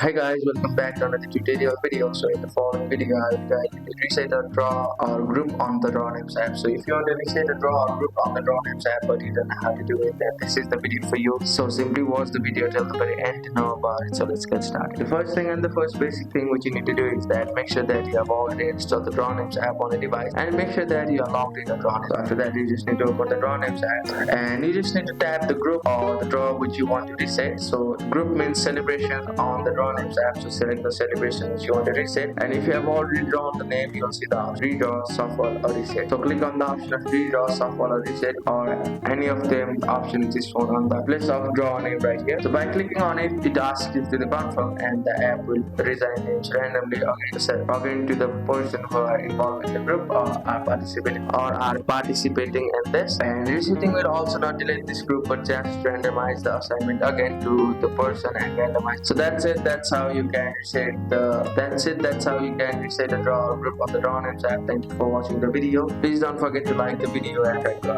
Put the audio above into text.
Hi guys, welcome back to another tutorial video. So in the following video, I will guide you to reset a draw or group on the DrawNames app. So if you want to reset a draw or group on the DrawNames app but you don't know how to do it, then this is the video for you. So simply watch the video till the very end to know about it. So let's get started. The first thing and the first basic thing which you need to do is that make sure that you have already installed the DrawNames app on a device and make sure that you are logged in the DrawNames. So after that, you just need to open the DrawNames app and you just need to tap the group or the draw which you want to reset. So group means celebration on the DrawNames app. So select the celebration which you want to reset, and if you have already drawn the name, you'll see the option redraw, shuffle or reset. So click on the option of redraw, shuffle or reset, or any of them option which is shown on the list of draw name right here. So by clicking on it, it asks you to the confirm and the app will reassign names randomly according to the person who are involved in the group or are participating in this. And resetting will also not delete this group but just randomize the assignment again to the person and randomize. So that's it. That's how you can reset a draw group on the DrawNames app. Thank you for watching the video. Please don't forget to like the video and thank you.